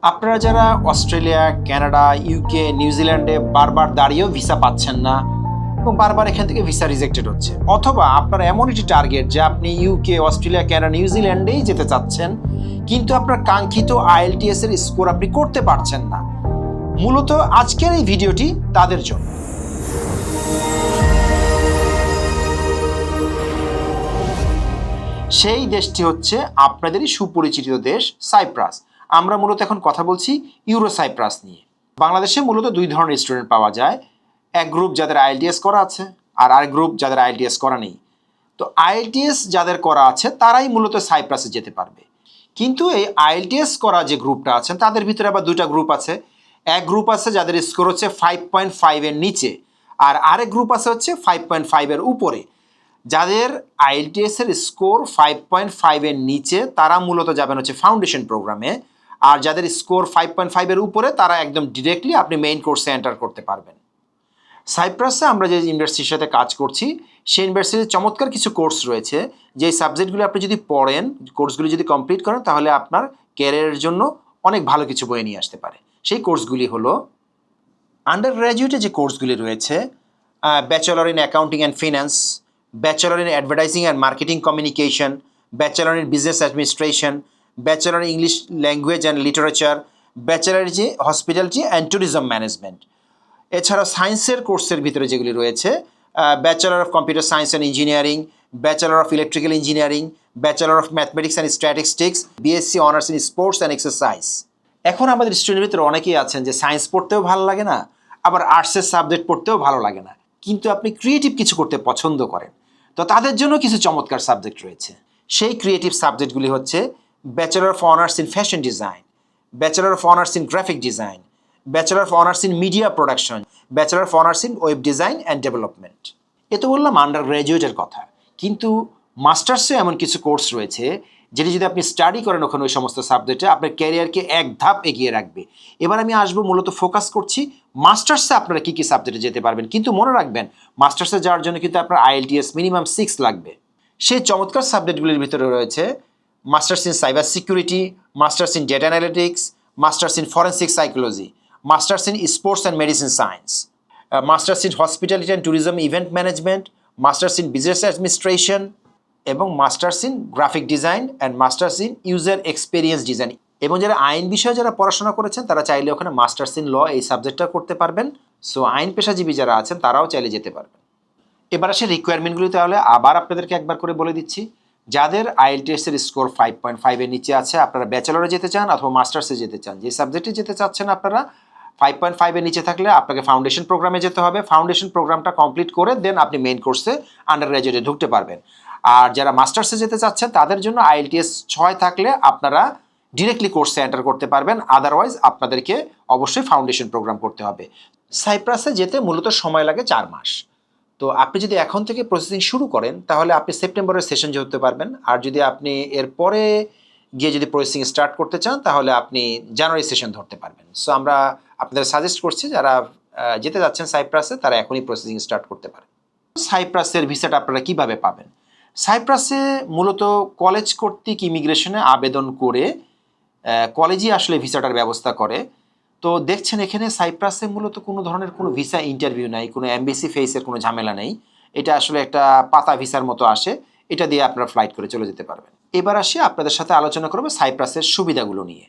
আপনারা যারা Australia, Canada, UK, নিউজিল্যান্ডে বারবার দাঁড়িয়েও ভিসা পাচ্ছেন না এবং বারবার এখান থেকে ভিসা রিজেক্টেড হচ্ছে, অথবা আপনার এমন একটি টার্গেট যে আপনি ইউকে, অস্ট্রেলিয়া, কানাডা, নিউজিল্যান্ডেই যেতে চাচ্ছেন, কিন্তু আপনার কাঙ্ক্ষিত আইএলটিএস এর স্কোর আপনি করতে পারছেন না, মূলত আজকের এই ভিডিওটি তাদের জন্য। সেই দেশটি হচ্ছে আপনাদেরই সুপরিচিত দেশ সাইপ্রাস। আমরা মূলত এখন কথা বলছি ইউরো সাইপ্রাস নিয়ে। বাংলাদেশে মূলত দুই ধরনের স্টুডেন্ট পাওয়া যায়, এক গ্রুপ যাদের আইএলটিএস করা আছে আর আরেক গ্রুপ যাদের আইএলটিএস করা নেই। তো আইএলটিএস যাদের করা আছে তারাই মূলত সাইপ্রাসে যেতে পারবে, কিন্তু এই আইএলটিএস করা যে গ্রুপটা আছেন তাদের ভিতরে আবার দুইটা গ্রুপ আছে। এক গ্রুপ আছে যাদের স্কোর হচ্ছে 5.5 এর নিচে, আর আরেক গ্রুপ আছে হচ্ছে 5.5 এর উপরে। যাদের আইএলটিএস এর স্কোর 5.5 এর নিচে তারা মূলত যাবেন হচ্ছে ফাউন্ডেশন প্রোগ্রামে, আর যাদের স্কোর 5.5 এর উপরে তারা একদম ডিরেক্টলি আপনি মেইন কোর্সে এন্টার করতে পারবেন। সাইপ্রাসে আমরা যে ইউনিভার্সিটির সাথে কাজ করছি সেই ইউনিভার্সিটির চমৎকার কিছু কোর্স রয়েছে, যে সাবজেক্টগুলো আপনি যদি পড়েন, কোর্সগুলি যদি কমপ্লিট করেন, তাহলে আপনার ক্যারিয়ারের জন্য অনেক ভালো কিছু বয়ে নিয়ে আসতে পারে। সেই কোর্সগুলি হলো আন্ডার গ্র্যাজুয়েটে যে কোর্সগুলি রয়েছে, bachelor in accounting and finance, bachelor in advertising and marketing communication, bachelor in business administration, bachelor in English language and literature, bachelor যে হসপিটালিটি অ্যান্ড ট্যুরিজম ম্যানেজমেন্ট। এছাড়া সায়েন্সের কোর্সের ভিতরে যেগুলি রয়েছে, bachelor of computer science and engineering, bachelor of electrical engineering, bachelor of mathematics and statistics, BSc honours in sports and exercise. এখন আমাদের স্টুডেন্টের ভিতরে অনেকেই আছেন যে সায়েন্স পড়তেও ভালো লাগে না, আবার আর্টসের সাবজেক্ট পড়তেও ভালো লাগে না, কিন্তু আপনি ক্রিয়েটিভ কিছু করতে পছন্দ করেন। তো তাদের জন্য কিছু চমৎকার সাবজেক্ট রয়েছে। সেই ক্রিয়েটিভ সাবজেক্টগুলি হচ্ছে bachelor of honours in fashion design, bachelor of honours in graphic design, bachelor of honours in media production, bachelor of honours in web design and development. এ তো বললাম আন্ডার গ্র্যাজুয়েটের কথা, কিন্তু মাস্টার্সে এমন কিছু কোর্স রয়েছে যেটি যদি আপনি স্টাডি করেন ওখানে ওই সমস্ত সাবজেক্টে আপনার ক্যারিয়ারকে এক ধাপ এগিয়ে রাখবে। এবার আমি আসবো, মূলত ফোকাস করছি মাস্টার্সে আপনারা কী কী সাবজেক্টে যেতে পারবেন। কিন্তু মনে রাখবেন, মাস্টার্সে যাওয়ার জন্য কিন্তু আপনার আইএলটিএস মিনিমাম 6 লাগবে। সেই চমৎকার সাবজেক্টগুলির ভিতরে রয়েছে masters in cyber security, masters in data analytics, masters in forensic psychology, masters in sports and medicine science, masters in hospitality and tourism event management, masters in business administration, এবং masters in graphic design and masters in user experience design. এবং যারা আইন বিষয়ে যারা পড়াশোনা করেছেন তারা চাইলে ওখানে মাস্টার্স ইন ল এই সাবজেক্টটা করতে পারবেন। সো আইন পেশাজীবী যারা আছেন তারাও চাইলে যেতে পারবেন। এবার আসে রিকোয়ারমেন্টগুলি, তাহলে আবার আপনাদেরকে একবার করে বলে দিচ্ছি। যাদের আইএলটিএস এর স্কোর 5.5 এর নিচে আছে, আপনারা ব্যাচেলরে যেতে চান অথবা মাস্টার্সে যেতে চান, যে সাবজেক্টে যেতে চাচ্ছেন আপনারা 5.5 এর নিচে থাকলে আপনাকে ফাউন্ডেশন প্রোগ্রামে যেতে হবে। ফাউন্ডেশন প্রোগ্রামটা কমপ্লিট করে দেন আপনি মেইন কোর্সে আন্ডার গ্র্যাজুয়েটে ঢুকতে পারবেন। আর যারা মাস্টার্সে যেতে চাচ্ছেন তাদের জন্য আইএলটিএস 6 থাকলে আপনারা ডিরেক্টলি কোর্সে এন্টার করতে পারবেন, আদারওয়াইজ আপনাদেরকে অবশ্যই ফাউন্ডেশন প্রোগ্রাম করতে হবে। সাইপ্রাসে যেতে মূলত সময় লাগে 4 মাস। তো আপনি যদি এখন থেকে প্রসেসিং শুরু করেন তাহলে আপনি সেপ্টেম্বরের সেশন ধরতে পারবেন, আর যদি আপনি এরপরে গিয়ে যদি প্রসেসিং স্টার্ট করতে চান তাহলে আপনি জানুয়ারি সেশন ধরতে পারবেন। সো আমরা আপনাদের সাজেস্ট করছি যারা যেতে যাচ্ছেন সাইপ্রাসে তারা এখনই প্রসেসিং স্টার্ট করতে পারেন। সাইপ্রাসের ভিসাটা আপনারা কিভাবে পাবেন? সাইপ্রাসে মূলত কলেজ কর্তৃক ইমিগ্রেশনে আবেদন করে কলেজই আসলে ভিসাটার ব্যবস্থা করে। তো দেখছেন এখানে সাইপ্রাসে মূলত কোনো ধরনের কোনো ভিসা ইন্টারভিউ নাই, কোনো এমবেসি ফেসের কোনো ঝামেলা নেই। এটা আসলে একটা পাতা ভিসার মতো আসে, এটা দিয়ে আপনারা ফ্লাইট করে চলে যেতে পারবেন। এবার আসি আপনাদের সাথে আলোচনা করবো সাইপ্রাসের সুবিধাগুলো নিয়ে।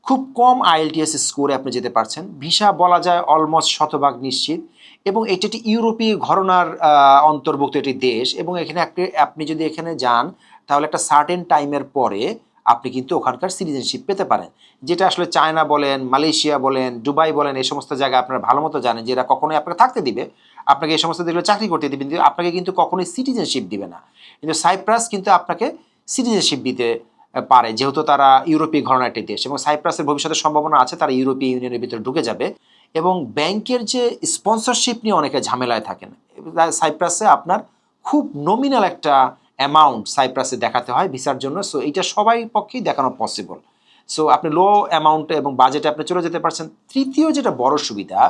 খুব কম আইএলটিএস স্কোরে আপনি যেতে পারছেন, ভিসা বলা যায় অলমোস্ট শতভাগ নিশ্চিত, এবং এটি একটি ইউরোপীয় ঘরানার অন্তর্ভুক্ত একটি দেশ, এবং এখানে আপনি যদি এখানে যান তাহলে একটা সার্টেন টাইমের পরে আপনি কিন্তু ওখানকার সিটিজেনশিপ পেতে পারেন, যেটা আসলে চায়না বলেন, মালয়েশিয়া বলেন, দুবাই বলেন, এই সমস্ত জায়গায় আপনারা ভালো মতো জানেন যে এরা কখনোই আপনাকে থাকতে দিবে, আপনাকে এই সমস্ত দেশগুলো চাকরি করতে দিবে, কিন্তু আপনাকে কিন্তু কখনোই সিটিজেনশিপ দিবে না। কিন্তু সাইপ্রাস কিন্তু আপনাকে সিটিজেনশিপ দিতে পারে, যেহেতু তারা ইউরোপীয় ঘরানার একটি দেশ, এবং সাইপ্রাসের ভবিষ্যতের সম্ভাবনা আছে তারা ইউরোপীয় ইউনিয়নের ভিতরে ঢুকে যাবে। এবং ব্যাংকের যে স্পন্সরশিপ নিয়ে অনেকে ঝামেলায় থাকেন, সাইপ্রাসে আপনার খুব নমিনাল একটা অ্যামাউন্ট সাইপ্রাসে দেখাতে হয় ভিসার জন্য। সো এইটা সবাই পক্ষেই দেখানো পসিবল। সো আপনি লো অ্যামাউন্টে এবং বাজেটে আপনি চলে যেতে পারছেন। তৃতীয় যেটা বড় সুবিধা,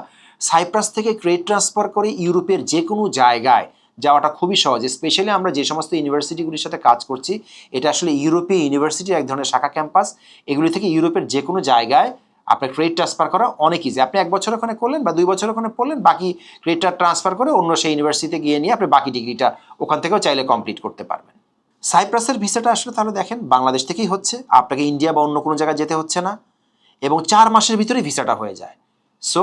সাইপ্রাস থেকে ক্রেডিট ট্রান্সফার করে ইউরোপের যে কোনো জায়গায় যাওয়াটা খুবই সহজ। স্পেশালি আমরা যে সমস্ত ইউনিভার্সিটিগুলির সাথে কাজ করছি, এটা আসলে ইউরোপীয় ইউনিভার্সিটির এক ধরনের শাখা ক্যাম্পাস। এগুলি থেকে ইউরোপের যে কোনো জায়গায় আপনার ক্রেডিট ট্রান্সফার করা অনেক ইজি। আপনি 1 বছর ওখানে করলেন বা 2 বছর ওখানে পড়লেন, বাকি ক্রেডিটটা ট্রান্সফার করে অন্য সেই ইউনিভার্সিটিতে গিয়ে নিয়ে আপনি বাকি ডিগ্রিটা ওখান থেকেও চাইলে কমপ্লিট করতে পারবেন। সাইপ্রাসের ভিসাটা আসলে তাহলে দেখেন বাংলাদেশ থেকেই হচ্ছে, আপনাকে ইন্ডিয়া বা অন্য কোনো জায়গায় যেতে হচ্ছে না, এবং 4 মাসের ভিতরে ভিসাটা হয়ে যায়। সো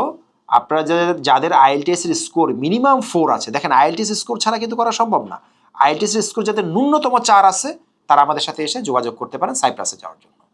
আপনারা যাদের আইএলটিএস এর স্কোর মিনিমাম 4 আছে, দেখেন আইএলটিএস স্কোর ছাড়া কিন্তু করা সম্ভব না, আইএলটিএস এর স্কোর যাদের ন্যূনতম 4 আছে তারা আমাদের সাথে এসে যোগাযোগ করতে পারেন সাইপ্রাসে যাওয়ার জন্য।